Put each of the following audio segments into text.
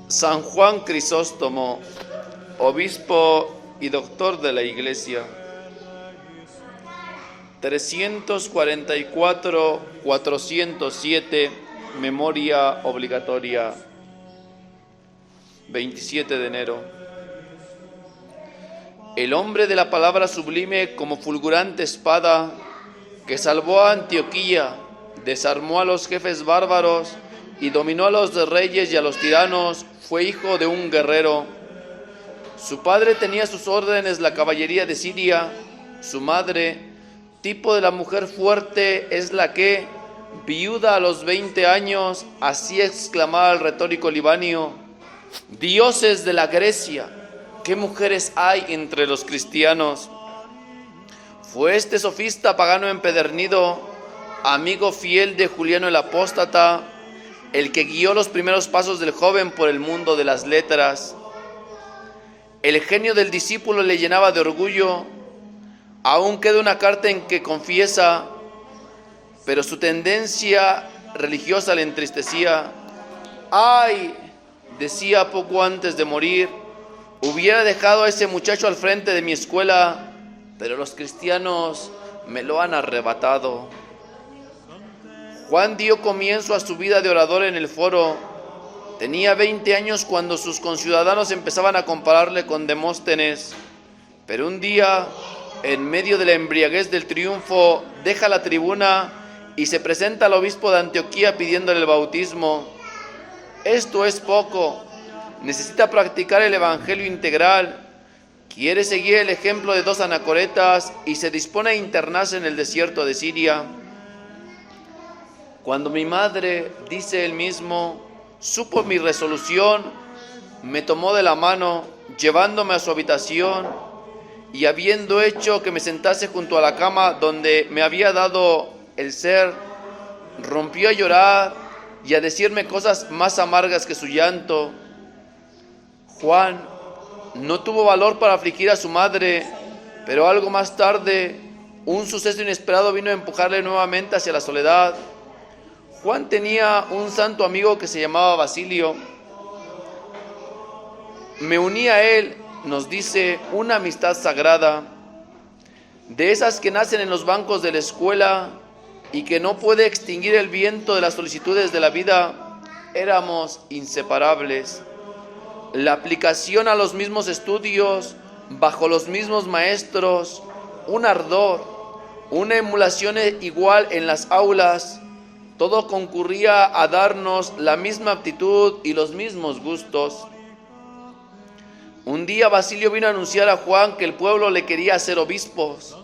San Juan Crisóstomo, obispo y doctor de la Iglesia. 344-407, memoria obligatoria. 27 de enero. El hombre de la palabra sublime como fulgurante espada, que salvó a Antioquía, desarmó a los jefes bárbaros y dominó a los reyes y a los tiranos, fue hijo de un guerrero. Su padre tenía a sus órdenes la caballería de Siria. Su madre, tipo de la mujer fuerte, es la que, viuda a los 20 años, hacía exclamar al retórico libanio: dioses de la Grecia, ¿qué mujeres hay entre los cristianos? Fue este sofista pagano empedernido, amigo fiel de Juliano el Apóstata, el que guió los primeros pasos del joven por el mundo de las letras. El genio del discípulo le llenaba de orgullo. Aún queda una carta en que confiesa, pero su tendencia religiosa le entristecía. ¡Ay!, decía poco antes de morir, hubiera dejado a ese muchacho al frente de mi escuela, pero los cristianos me lo han arrebatado. Juan dio comienzo a su vida de orador en el foro. Tenía 20 años cuando sus conciudadanos empezaban a compararle con Demóstenes, pero un día, en medio de la embriaguez del triunfo, deja la tribuna y se presenta al obispo de Antioquía pidiéndole el bautismo. Esto es poco. Necesita practicar el evangelio integral. Quiere seguir el ejemplo de 2 anacoretas y se dispone a internarse en el desierto de Siria. Cuando mi madre, dice él mismo, supo mi resolución, me tomó de la mano, llevándome a su habitación, y habiendo hecho que me sentase junto a la cama donde me había dado el ser, rompió a llorar y a decirme cosas más amargas que su llanto. Juan no tuvo valor para afligir a su madre, pero algo más tarde, un suceso inesperado vino a empujarle nuevamente hacia la soledad. Juan tenía un santo amigo que se llamaba Basilio. Me uní a él, nos dice, una amistad sagrada, de esas que nacen en los bancos de la escuela y que no puede extinguir el viento de las solicitudes de la vida. Éramos inseparables. La aplicación a los mismos estudios, bajo los mismos maestros, un ardor, una emulación igual en las aulas, todo concurría a darnos la misma aptitud y los mismos gustos. Un día Basilio vino a anunciar a Juan que el pueblo le quería hacer obispos,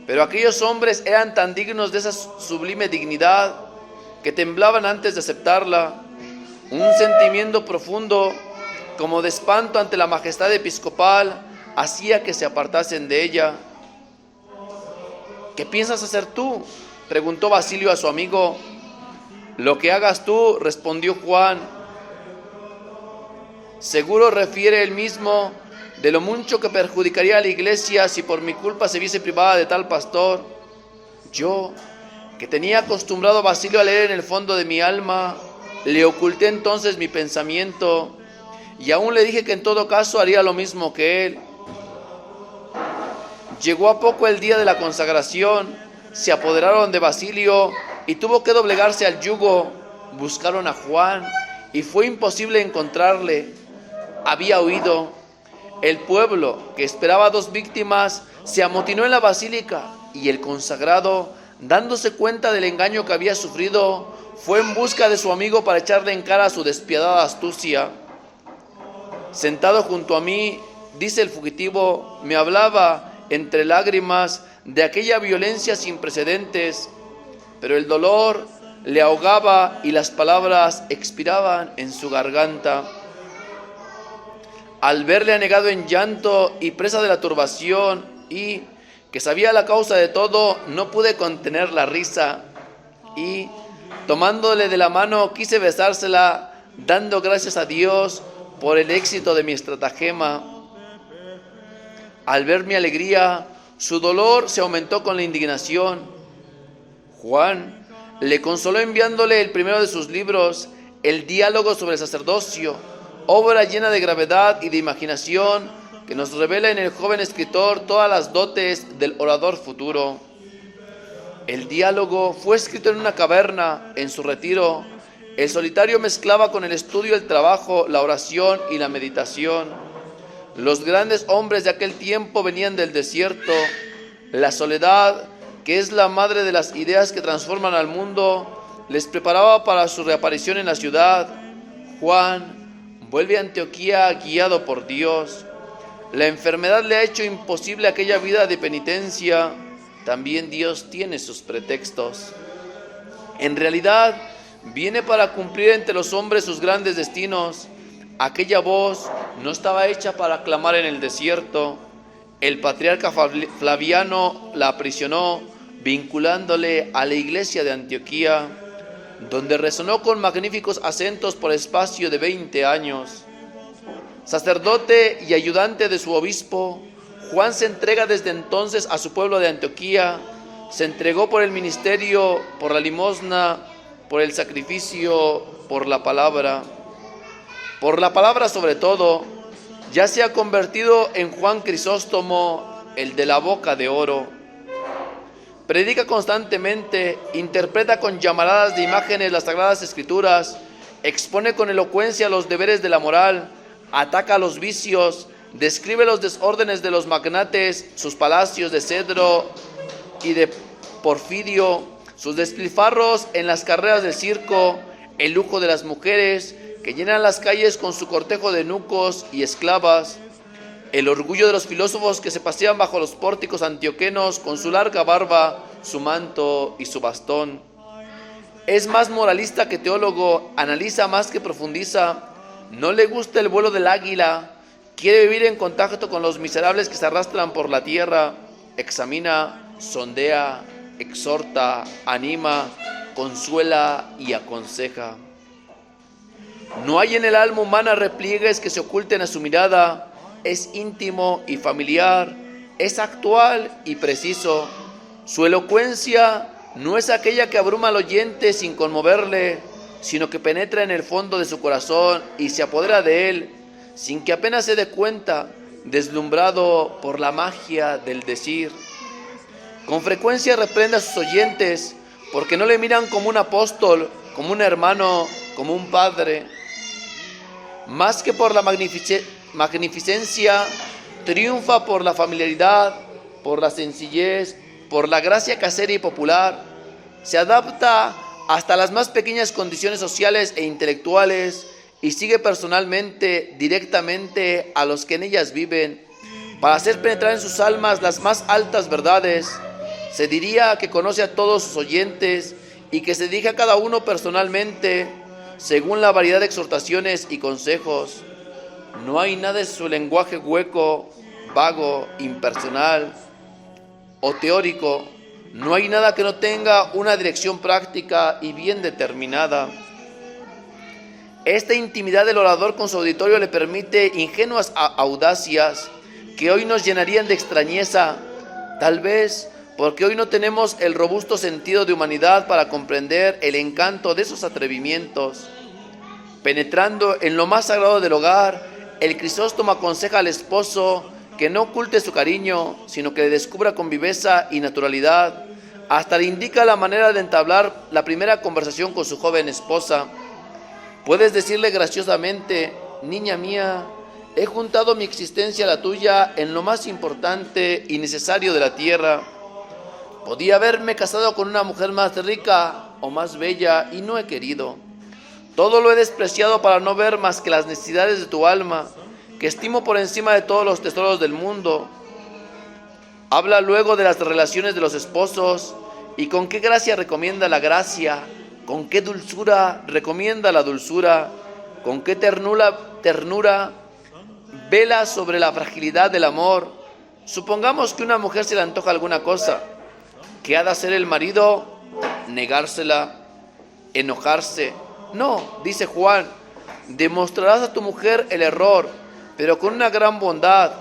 pero aquellos hombres eran tan dignos de esa sublime dignidad que temblaban antes de aceptarla. Un sentimiento profundo, como de espanto ante la majestad episcopal, hacía que se apartasen de ella. ¿Qué piensas hacer tú?, preguntó Basilio a su amigo. Lo que hagas tú, respondió Juan. Seguro refiere él mismo de lo mucho que perjudicaría a la iglesia si por mi culpa se viese privada de tal pastor. Yo, que tenía acostumbrado a Basilio a leer en el fondo de mi alma, le oculté entonces mi pensamiento y aún le dije que en todo caso haría lo mismo que él. Llegó a poco el día de la consagración. Se apoderaron de Basilio y tuvo que doblegarse al yugo. Buscaron a Juan y fue imposible encontrarle. Había huido. El pueblo, que esperaba 2 víctimas, se amotinó en la basílica y el consagrado, dándose cuenta del engaño que había sufrido, fue en busca de su amigo para echarle en cara su despiadada astucia. Sentado junto a mí, dice el fugitivo, me hablaba entre lágrimas de aquella violencia sin precedentes, pero el dolor le ahogaba y las palabras expiraban en su garganta. Al verle anegado en llanto y presa de la turbación y que sabía la causa de todo, no pude contener la risa y, tomándole de la mano, quise besársela, dando gracias a Dios por el éxito de mi estratagema. Al ver mi alegría, su dolor se aumentó con la indignación. Juan le consoló enviándole el primero de sus libros, el diálogo sobre el sacerdocio, obra llena de gravedad y de imaginación que nos revela en el joven escritor todas las dotes del orador futuro. El diálogo fue escrito en una caverna, en su retiro. El solitario mezclaba con el estudio el trabajo, la oración y la meditación. Los grandes hombres de aquel tiempo venían del desierto. La soledad, que es la madre de las ideas que transforman al mundo, les preparaba para su reaparición en la ciudad. Juan vuelve a Antioquía guiado por Dios. La enfermedad le ha hecho imposible aquella vida de penitencia. También Dios tiene sus pretextos. En realidad, viene para cumplir entre los hombres sus grandes destinos. Aquella voz no estaba hecha para clamar en el desierto. El patriarca Flaviano la aprisionó, vinculándole a la iglesia de Antioquía, donde resonó con magníficos acentos por espacio de 20 años. Sacerdote y ayudante de su obispo, Juan se entrega desde entonces a su pueblo de Antioquía. Se entregó por el ministerio, por la limosna, por el sacrificio, por la palabra. Por la palabra sobre todo, ya se ha convertido en Juan Crisóstomo, el de la boca de oro. Predica constantemente, interpreta con llamaradas de imágenes las Sagradas Escrituras, expone con elocuencia los deberes de la moral, ataca a los vicios, describe los desórdenes de los magnates, sus palacios de cedro y de porfirio, sus despilfarros en las carreras del circo, el lujo de las mujeres que llenan las calles con su cortejo de eunucos y esclavas, el orgullo de los filósofos que se pasean bajo los pórticos antioquenos con su larga barba, su manto y su bastón. Es más moralista que teólogo, analiza más que profundiza, no le gusta el vuelo del águila, quiere vivir en contacto con los miserables que se arrastran por la tierra, examina, sondea, exhorta, anima, consuela y aconseja. No hay en el alma humana repliegues que se oculten a su mirada, es íntimo y familiar, es actual y preciso. Su elocuencia no es aquella que abruma al oyente sin conmoverle, sino que penetra en el fondo de su corazón y se apodera de él, sin que apenas se dé cuenta, deslumbrado por la magia del decir. Con frecuencia reprende a sus oyentes, porque no le miran como un apóstol, como un hermano, como un padre. Más que por la magnificencia, triunfa por la familiaridad, por la sencillez, por la gracia casera y popular. Se adapta hasta las más pequeñas condiciones sociales e intelectuales y sigue personalmente, directamente a los que en ellas viven, para hacer penetrar en sus almas las más altas verdades. Se diría que conoce a todos sus oyentes y que se dirige a cada uno personalmente, según la variedad de exhortaciones y consejos. No hay nada en su lenguaje hueco, vago, impersonal o teórico. No hay nada que no tenga una dirección práctica y bien determinada. Esta intimidad del orador con su auditorio le permite ingenuas audacias que hoy nos llenarían de extrañeza, tal vez porque hoy no tenemos el robusto sentido de humanidad para comprender el encanto de esos atrevimientos. Penetrando en lo más sagrado del hogar, el Crisóstomo aconseja al esposo que no oculte su cariño, sino que le descubra con viveza y naturalidad. Hasta le indica la manera de entablar la primera conversación con su joven esposa. Puedes decirle graciosamente: niña mía, he juntado mi existencia a la tuya en lo más importante y necesario de la tierra. Podía haberme casado con una mujer más rica o más bella y no he querido. Todo lo he despreciado para no ver más que las necesidades de tu alma, que estimo por encima de todos los tesoros del mundo. Habla luego de las relaciones de los esposos y con qué gracia recomienda la gracia, con qué dulzura recomienda la dulzura, con qué ternura vela sobre la fragilidad del amor. Supongamos que a una mujer se le antoja alguna cosa. ¿Qué ha de hacer el marido? Negársela, enojarse. No, dice Juan, demostrarás a tu mujer el error, pero con una gran bondad.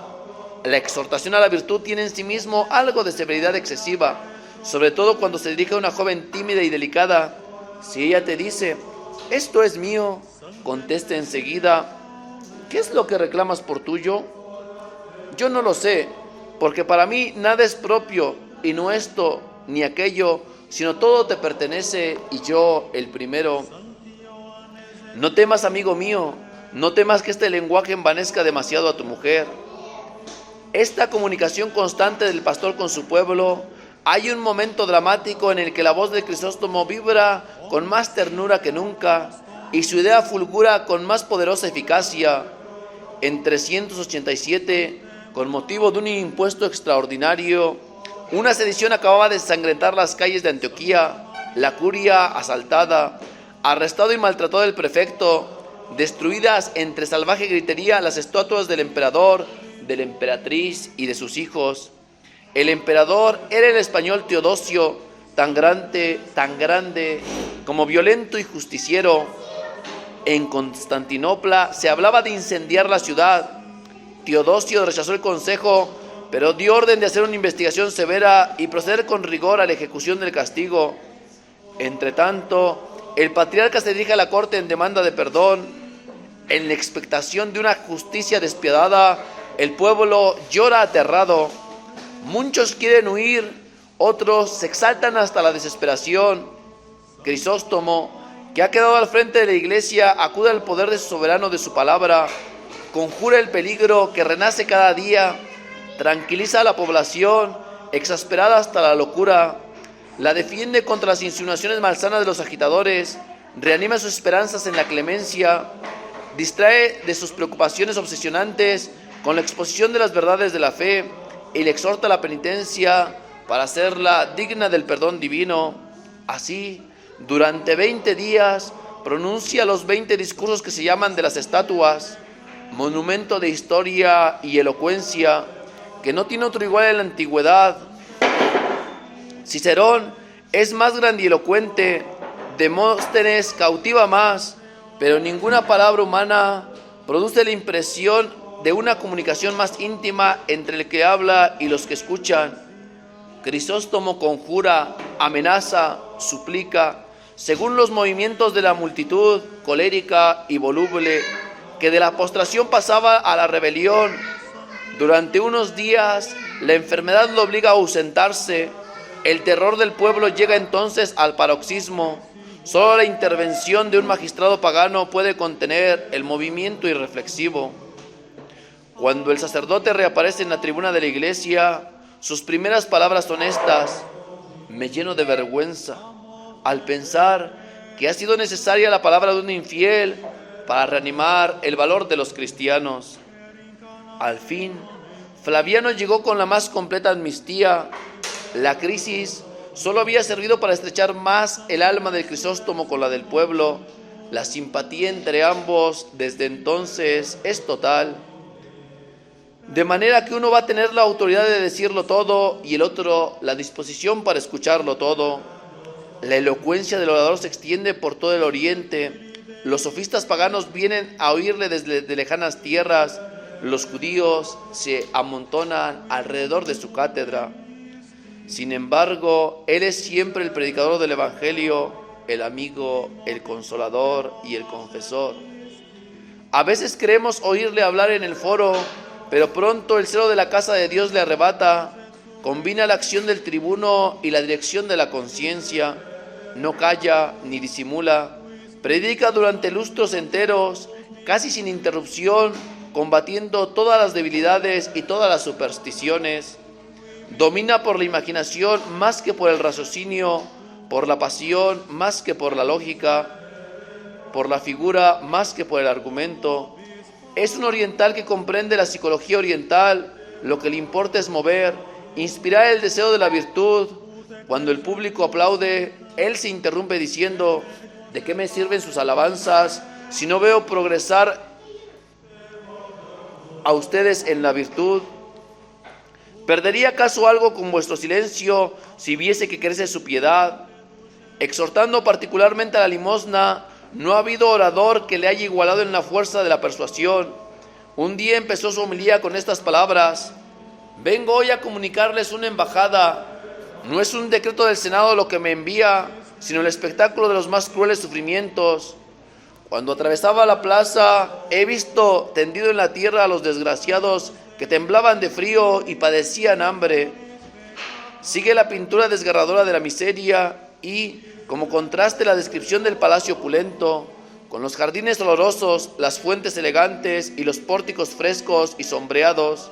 La exhortación a la virtud tiene en sí mismo algo de severidad excesiva, sobre todo cuando se dirige a una joven tímida y delicada. Si ella te dice: esto es mío, conteste enseguida, ¿qué es lo que reclamas por tuyo? Yo no lo sé, porque para mí nada es propio, y no esto ni aquello, sino todo te pertenece, y yo el primero. No temas, amigo mío, no temas que este lenguaje envanezca demasiado a tu mujer. Esta comunicación constante del pastor con su pueblo, hay un momento dramático en el que la voz de Crisóstomo vibra con más ternura que nunca y su idea fulgura con más poderosa eficacia. En 387, con motivo de un impuesto extraordinario, una sedición acababa de ensangrentar las calles de Antioquía, la curia asaltada, arrestado y maltratado el prefecto, destruidas entre salvaje gritería las estatuas del emperador, de la emperatriz y de sus hijos. El emperador era el español Teodosio, tan grande como violento y justiciero. En Constantinopla se hablaba de incendiar la ciudad. Teodosio rechazó el consejo, pero dio orden de hacer una investigación severa y proceder con rigor a la ejecución del castigo. Entretanto, el patriarca se dirige a la corte en demanda de perdón. En la expectación de una justicia despiadada, el pueblo llora aterrado. Muchos quieren huir, otros se exaltan hasta la desesperación. Crisóstomo, que ha quedado al frente de la iglesia, acude al poder de su soberano de su palabra, conjura el peligro que renace cada día, tranquiliza a la población, exasperada hasta la locura, la defiende contra las insinuaciones malsanas de los agitadores, reanima sus esperanzas en la clemencia, distrae de sus preocupaciones obsesionantes con la exposición de las verdades de la fe y le exhorta a la penitencia para hacerla digna del perdón divino. Así, durante 20 días, pronuncia los 20 discursos que se llaman de las estatuas, monumento de historia y elocuencia, que no tiene otro igual en la antigüedad. Cicerón es más grandilocuente, Demóstenes cautiva más, pero ninguna palabra humana produce la impresión de una comunicación más íntima entre el que habla y los que escuchan. Crisóstomo conjura, amenaza, suplica, según los movimientos de la multitud colérica y voluble, que de la postración pasaba a la rebelión. Durante unos días, la enfermedad lo obliga a ausentarse. El terror del pueblo llega entonces al paroxismo. Solo la intervención de un magistrado pagano puede contener el movimiento irreflexivo. Cuando el sacerdote reaparece en la tribuna de la iglesia, sus primeras palabras son estas: me lleno de vergüenza al pensar que ha sido necesaria la palabra de un infiel para reanimar el valor de los cristianos. Al fin, Flaviano llegó con la más completa amnistía. La crisis solo había servido para estrechar más el alma de Crisóstomo con la del pueblo. La simpatía entre ambos desde entonces es total. De manera que uno va a tener la autoridad de decirlo todo y el otro la disposición para escucharlo todo. La elocuencia del orador se extiende por todo el oriente. Los sofistas paganos vienen a oírle desde de lejanas tierras. Los judíos se amontonan alrededor de su cátedra. Sin embargo, él es siempre el predicador del evangelio, el amigo, el consolador y el confesor. A veces creemos oírle hablar en el foro, pero pronto el celo de la casa de Dios le arrebata. Combina la acción del tribuno y la dirección de la conciencia. No calla ni disimula. Predica durante lustros enteros, casi sin interrupción, combatiendo todas las debilidades y todas las supersticiones. Domina por la imaginación más que por el raciocinio, por la pasión más que por la lógica, por la figura más que por el argumento. Es un oriental que comprende la psicología oriental. Lo que le importa es mover, inspirar el deseo de la virtud. Cuando el público aplaude, él se interrumpe diciendo: ¿de qué me sirven sus alabanzas si no veo progresar a ustedes en la virtud? ¿Perdería acaso algo con vuestro silencio si viese que crece su piedad? Exhortando particularmente a la limosna, no ha habido orador que le haya igualado en la fuerza de la persuasión. Un día empezó su homilía con estas palabras: vengo hoy a comunicarles una embajada. No es un decreto del Senado lo que me envía, sino el espectáculo de los más crueles sufrimientos. Cuando atravesaba la plaza, he visto tendido en la tierra a los desgraciados que temblaban de frío y padecían hambre. Sigue la pintura desgarradora de la miseria y, como contraste, la descripción del palacio opulento, con los jardines olorosos, las fuentes elegantes y los pórticos frescos y sombreados,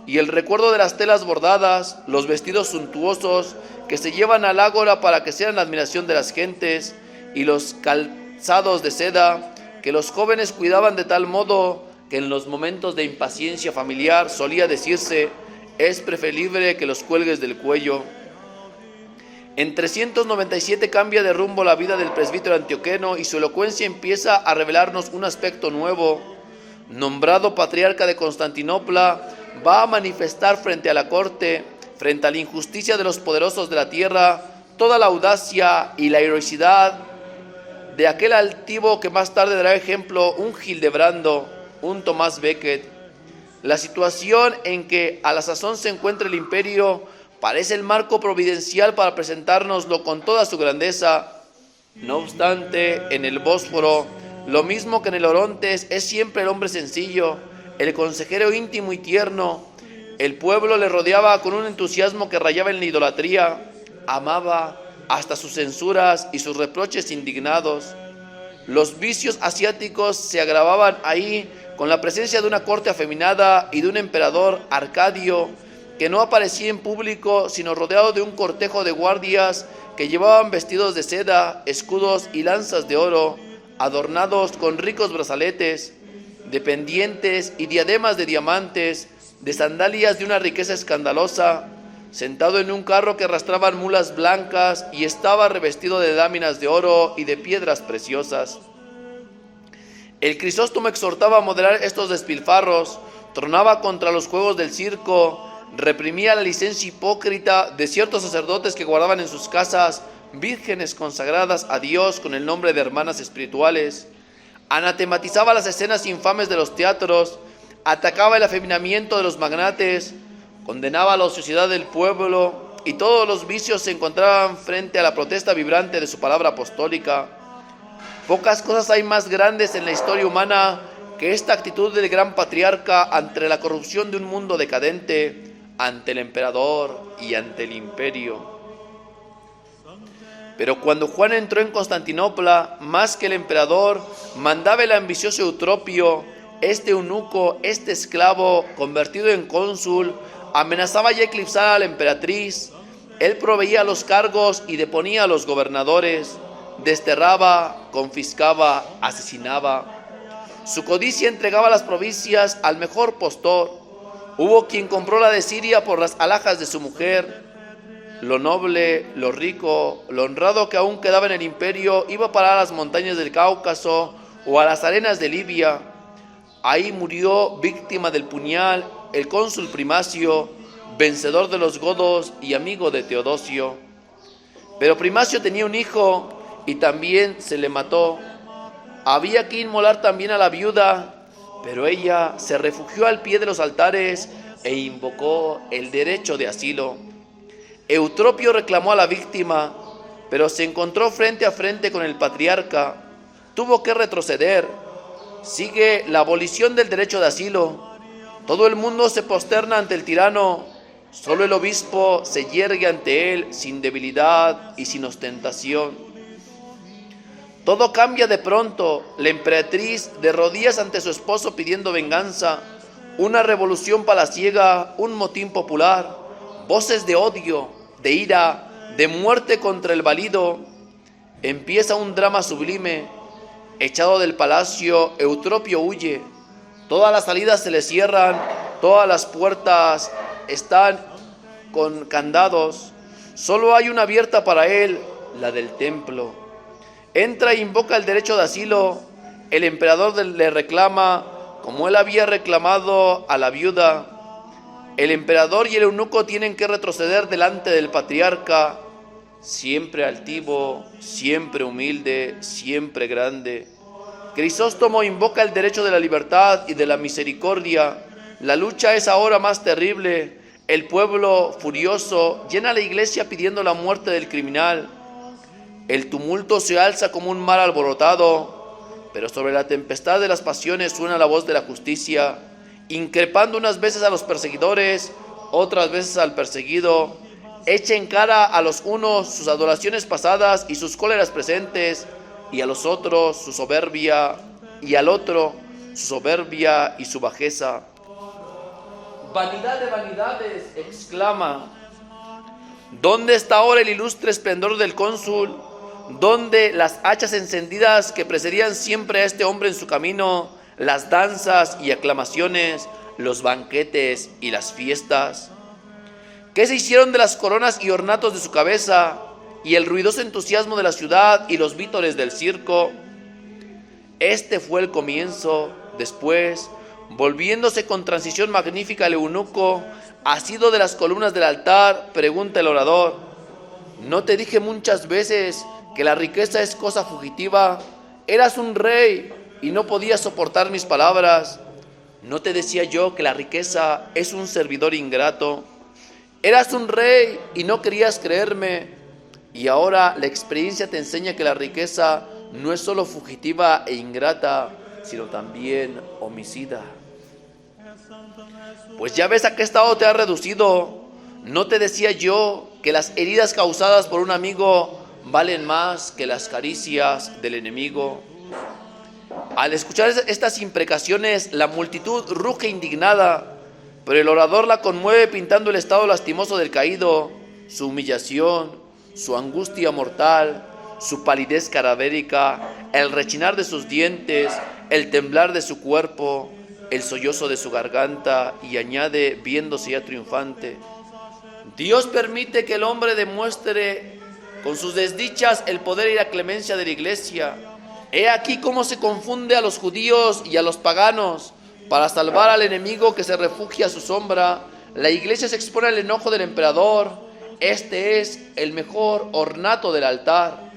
y el recuerdo de las telas bordadas, los vestidos suntuosos que se llevan al ágora para que sean la admiración de las gentes, y los calzados de seda que los jóvenes cuidaban de tal modo que en los momentos de impaciencia familiar solía decirse: es preferible que los cuelgues del cuello. En 397 cambia de rumbo la vida del presbítero antioqueno y su elocuencia empieza a revelarnos un aspecto nuevo. Nombrado patriarca de Constantinopla, va a manifestar frente a la corte, frente a la injusticia de los poderosos de la tierra, toda la audacia y la heroicidad de aquel altivo que más tarde dará ejemplo un Hildebrando, un Tomás Becket. La situación en que a la sazón se encuentra el imperio parece el marco providencial para presentárnoslo con toda su grandeza. No obstante, en el Bósforo, lo mismo que en el Orontes, es siempre el hombre sencillo, el consejero íntimo y tierno. El pueblo le rodeaba con un entusiasmo que rayaba en la idolatría, amaba hasta sus censuras y sus reproches indignados. Los vicios asiáticos se agravaban ahí con la presencia de una corte afeminada y de un emperador, Arcadio, que no aparecía en público sino rodeado de un cortejo de guardias que llevaban vestidos de seda, escudos y lanzas de oro, adornados con ricos brazaletes, de pendientes y diademas de diamantes, de sandalias de una riqueza escandalosa, sentado en un carro que arrastraban mulas blancas y estaba revestido de láminas de oro y de piedras preciosas. El Crisóstomo exhortaba a moderar estos despilfarros, tronaba contra los juegos del circo, reprimía la licencia hipócrita de ciertos sacerdotes que guardaban en sus casas vírgenes consagradas a Dios con el nombre de hermanas espirituales, anatematizaba las escenas infames de los teatros, atacaba el afeminamiento de los magnates, condenaba la ociosidad del pueblo y todos los vicios se encontraban frente a la protesta vibrante de su palabra apostólica. Pocas cosas hay más grandes en la historia humana que esta actitud del gran patriarca ante la corrupción de un mundo decadente, ante el emperador y ante el imperio. Pero cuando Juan entró en Constantinopla, más que el emperador, mandaba el ambicioso Eutropio, este eunuco, este esclavo, convertido en cónsul, amenazaba ya eclipsar a la emperatriz. Él proveía los cargos y deponía a los gobernadores, desterraba, confiscaba, asesinaba. Su codicia entregaba las provincias al mejor postor. Hubo quien compró la de Siria por las alhajas de su mujer. Lo noble, lo rico, lo honrado que aún quedaba en el imperio iba a parar a las montañas del Cáucaso o a las arenas de Libia. Ahí murió víctima del puñal el cónsul Primacio, vencedor de los godos y amigo de Teodosio. Pero Primacio tenía un hijo y también se le mató. Había que inmolar también a la viuda, pero ella se refugió al pie de los altares e invocó el derecho de asilo. Eutropio reclamó a la víctima, pero se encontró frente a frente con el patriarca. Tuvo que retroceder. Sigue la abolición del derecho de asilo. Todo el mundo se posterna ante el tirano. Solo el obispo se yergue ante él sin debilidad y sin ostentación. Todo cambia de pronto. La emperatriz de rodillas ante su esposo pidiendo venganza. Una revolución palaciega, un motín popular, voces de odio, de ira, de muerte contra el valido. Empieza un drama sublime. Echado del palacio, Eutropio huye. Todas las salidas se le cierran, todas las puertas están con candados. Solo hay una abierta para él, la del templo. Entra e invoca el derecho de asilo. El emperador le reclama, como él había reclamado a la viuda. El emperador y el eunuco tienen que retroceder delante del patriarca, siempre altivo, siempre humilde, siempre grande. Crisóstomo invoca el derecho de la libertad y de la misericordia. La lucha es ahora más terrible. El pueblo furioso llena la iglesia pidiendo la muerte del criminal. El tumulto se alza como un mar alborotado. Pero sobre la tempestad de las pasiones suena la voz de la justicia, increpando unas veces a los perseguidores, otras veces al perseguido. Echa en cara a los unos sus adoraciones pasadas y sus cóleras presentes, y a los otros su soberbia, y al otro su soberbia y su bajeza. Vanidad de vanidades, exclama. ¿Dónde está ahora el ilustre esplendor del cónsul? ¿Dónde las hachas encendidas que precedían siempre a este hombre en su camino, las danzas y aclamaciones, los banquetes y las fiestas? ¿Qué se hicieron de las coronas y ornatos de su cabeza, y el ruidoso entusiasmo de la ciudad y los vítores del circo? Este fue el comienzo. Después, volviéndose con transición magnífica al eunuco, asido de las columnas del altar, pregunta el orador: ¿no te dije muchas veces que la riqueza es cosa fugitiva? Eras un rey y no podías soportar mis palabras. ¿No te decía yo que la riqueza es un servidor ingrato? Eras un rey y no querías creerme. Y ahora la experiencia te enseña que la riqueza no es solo fugitiva e ingrata, sino también homicida. Pues ya ves a qué estado te has reducido. ¿No te decía yo que las heridas causadas por un amigo valen más que las caricias del enemigo? Al escuchar estas imprecaciones, la multitud ruge indignada, pero el orador la conmueve pintando el estado lastimoso del caído, su humillación, su angustia mortal, su palidez cadavérica, el rechinar de sus dientes, el temblar de su cuerpo, el sollozo de su garganta, y añade, viéndose ya triunfante: Dios permite que el hombre demuestre con sus desdichas el poder y la clemencia de la iglesia. He aquí cómo se confunde a los judíos y a los paganos. Para salvar al enemigo que se refugia a su sombra, la iglesia se expone al enojo del emperador. Este es el mejor ornato del altar.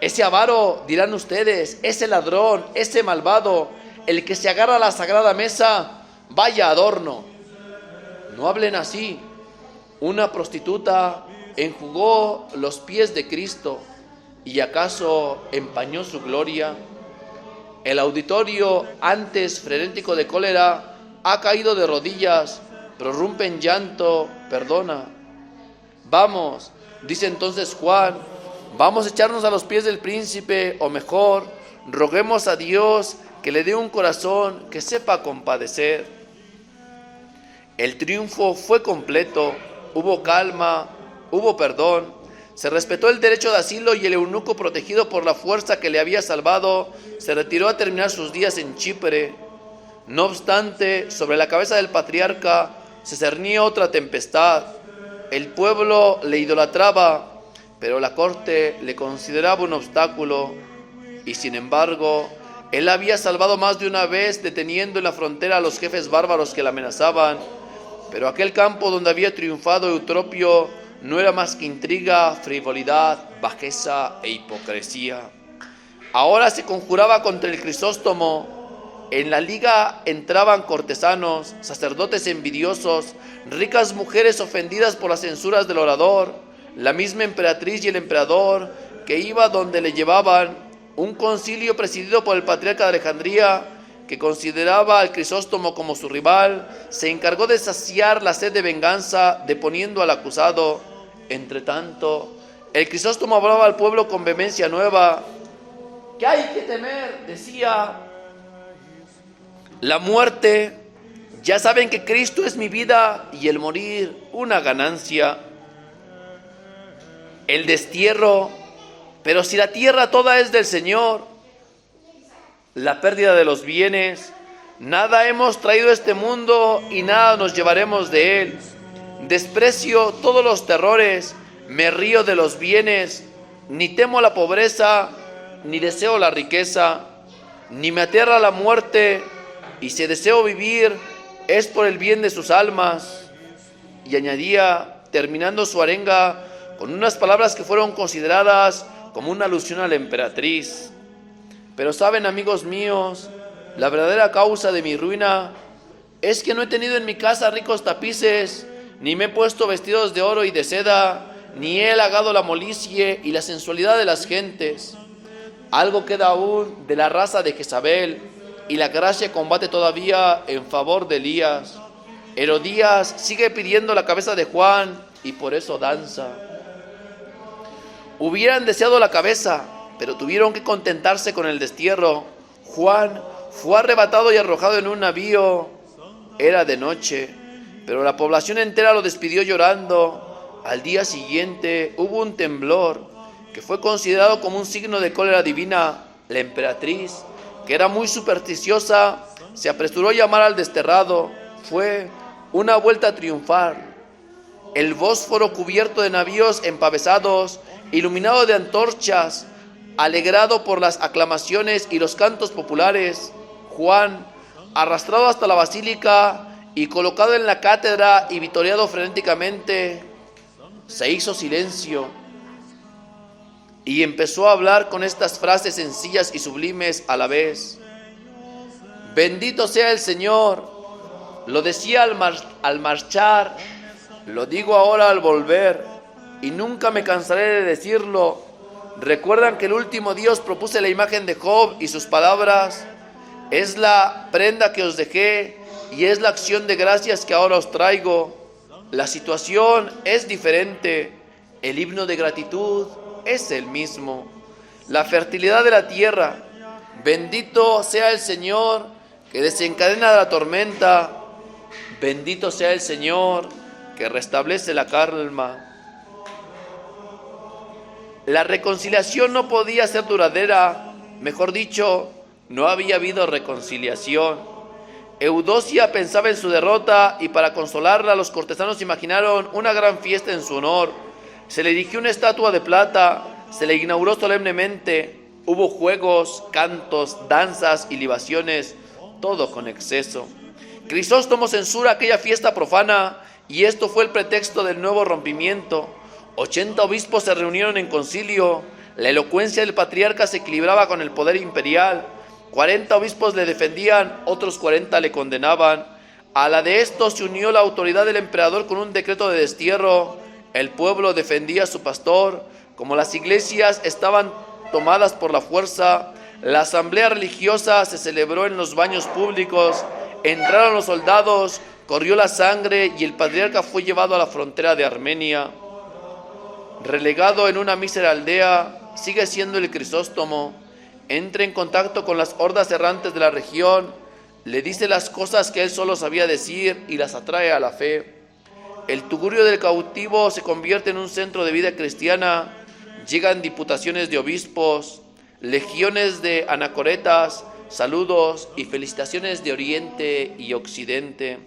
Ese avaro, dirán ustedes, ese ladrón, ese malvado, el que se agarra a la sagrada mesa, vaya adorno. No hablen así. Una prostituta enjugó los pies de Cristo, ¿y acaso empañó su gloria? El auditorio, antes frenético de cólera, ha caído de rodillas, prorrumpe en llanto, perdona. Vamos, dice entonces Juan, vamos a echarnos a los pies del príncipe, o mejor, roguemos a Dios que le dé un corazón que sepa compadecer. El triunfo fue completo, hubo calma, hubo perdón, se respetó el derecho de asilo, y el eunuco, protegido por la fuerza que le había salvado, se retiró a terminar sus días en Chipre. No obstante, sobre la cabeza del patriarca se cernía otra tempestad. El pueblo le idolatraba, pero la corte le consideraba un obstáculo, y sin embargo, él había salvado más de una vez, deteniendo en la frontera a los jefes bárbaros que la amenazaban. Pero aquel campo donde había triunfado Eutropio no era más que intriga, frivolidad, bajeza e hipocresía. Ahora se conjuraba contra el Crisóstomo. En la liga entraban cortesanos, sacerdotes envidiosos, ricas mujeres ofendidas por las censuras del orador, la misma emperatriz y el emperador que iba donde le llevaban. Un concilio presidido por el patriarca de Alejandría, que consideraba al Crisóstomo como su rival, se encargó de saciar la sed de venganza, deponiendo al acusado. Entre tanto, el Crisóstomo hablaba al pueblo con vehemencia nueva. ¿Qué hay que temer?, decía. La muerte. Ya saben que Cristo es mi vida y el morir una ganancia. El destierro. Pero si la tierra toda es del Señor, la pérdida de los bienes. Nada hemos traído a este mundo y nada nos llevaremos de él. Desprecio todos los terrores, me río de los bienes, ni temo la pobreza, ni deseo la riqueza, ni me aterra la muerte, y si deseo vivir, es por el bien de sus almas. Y añadía, terminando su arenga, con unas palabras que fueron consideradas como una alusión a la emperatriz: pero saben, amigos míos, la verdadera causa de mi ruina es que no he tenido en mi casa ricos tapices, ni me he puesto vestidos de oro y de seda, ni he halagado la molicie y la sensualidad de las gentes. Algo queda aún de la raza de Jezabel, y la gracia combate todavía en favor de Elías. Herodías sigue pidiendo la cabeza de Juan y por eso danza. Hubieran deseado la cabeza, pero tuvieron que contentarse con el destierro. Juan fue arrebatado y arrojado en un navío. Era de noche, pero la población entera lo despidió llorando. Al día siguiente hubo un temblor que fue considerado como un signo de cólera divina. La emperatriz, que era muy supersticiosa, se apresuró a llamar al desterrado. Fue una vuelta triunfal. El Bósforo cubierto de navíos empavesados, iluminado de antorchas, alegrado por las aclamaciones y los cantos populares. Juan, arrastrado hasta la basílica y colocado en la cátedra y vitoreado frenéticamente, se hizo silencio y empezó a hablar con estas frases sencillas y sublimes a la vez. Bendito sea el Señor. Lo decía al marchar, lo digo ahora al volver, y nunca me cansaré de decirlo. ¿Recuerdan que el último día os propuse la imagen de Job y sus palabras? Es la prenda que os dejé y es la acción de gracias que ahora os traigo. La situación es diferente, el himno de gratitud es el mismo. La fertilidad de la tierra, bendito sea el Señor que desencadena la tormenta, bendito sea el Señor que restablece la calma. La reconciliación no podía ser duradera, mejor dicho, no había habido reconciliación. Eudocia pensaba en su derrota y para consolarla los cortesanos imaginaron una gran fiesta en su honor. Se le erigió una estatua de plata, se le inauguró solemnemente, hubo juegos, cantos, danzas y libaciones, todo con exceso. Crisóstomo censura aquella fiesta profana y esto fue el pretexto del nuevo rompimiento. 80 obispos se reunieron en concilio, la elocuencia del patriarca se equilibraba con el poder imperial. 40 obispos le defendían, otros 40 le condenaban. A la de estos se unió la autoridad del emperador con un decreto de destierro. El pueblo defendía a su pastor. Como las iglesias estaban tomadas por la fuerza, la asamblea religiosa se celebró en los baños públicos. Entraron los soldados, corrió la sangre y el patriarca fue llevado a la frontera de Armenia. Relegado en una mísera aldea, sigue siendo el Crisóstomo. Entra en contacto con las hordas errantes de la región, le dice las cosas que él solo sabía decir y las atrae a la fe. El tugurio del cautivo se convierte en un centro de vida cristiana, llegan diputaciones de obispos, legiones de anacoretas, saludos y felicitaciones de Oriente y Occidente.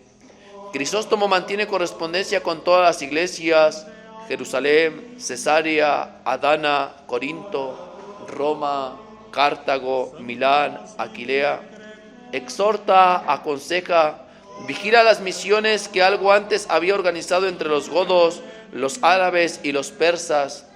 Crisóstomo mantiene correspondencia con todas las iglesias, Jerusalén, Cesarea, Adana, Corinto, Roma, Cartago, Milán, Aquilea. Exhorta, aconseja, vigila las misiones que algo antes había organizado entre los godos, los árabes y los persas.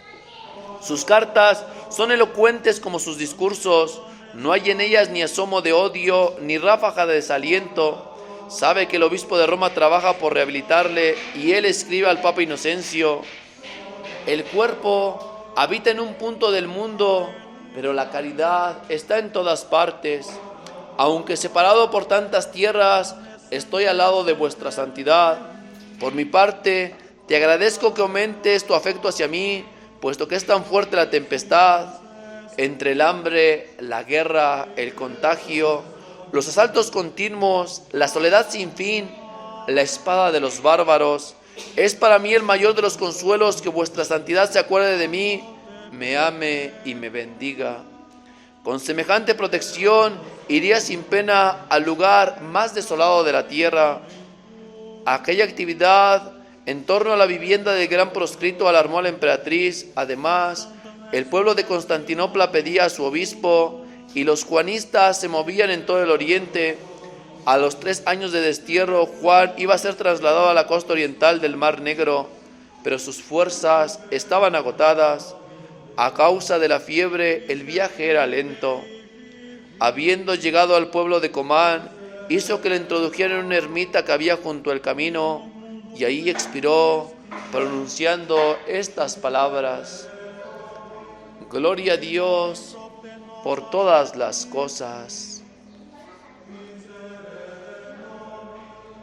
Sus cartas son elocuentes como sus discursos, no hay en ellas ni asomo de odio ni ráfaga de desaliento. Sabe que el obispo de Roma trabaja por rehabilitarle y él escribe al Papa Inocencio: el cuerpo habita en un punto del mundo, pero la caridad está en todas partes. Aunque separado por tantas tierras, estoy al lado de vuestra santidad. Por mi parte, te agradezco que aumentes tu afecto hacia mí, puesto que es tan fuerte la tempestad, entre el hambre, la guerra, el contagio, los asaltos continuos, la soledad sin fin, la espada de los bárbaros. Es para mí el mayor de los consuelos que vuestra santidad se acuerde de mí, me ame y me bendiga. Con semejante protección iría sin pena al lugar más desolado de la tierra. Aquella actividad en torno a la vivienda del gran proscrito alarmó a la emperatriz. Además, el pueblo de Constantinopla pedía a su obispo y los juanistas se movían en todo el oriente. A los 3 años de destierro, Juan iba a ser trasladado a la costa oriental del Mar Negro, pero sus fuerzas estaban agotadas. A causa de la fiebre, el viaje era lento. Habiendo llegado al pueblo de Comán, hizo que le introdujeran en una ermita que había junto al camino, y ahí expiró, pronunciando estas palabras: Gloria a Dios por todas las cosas.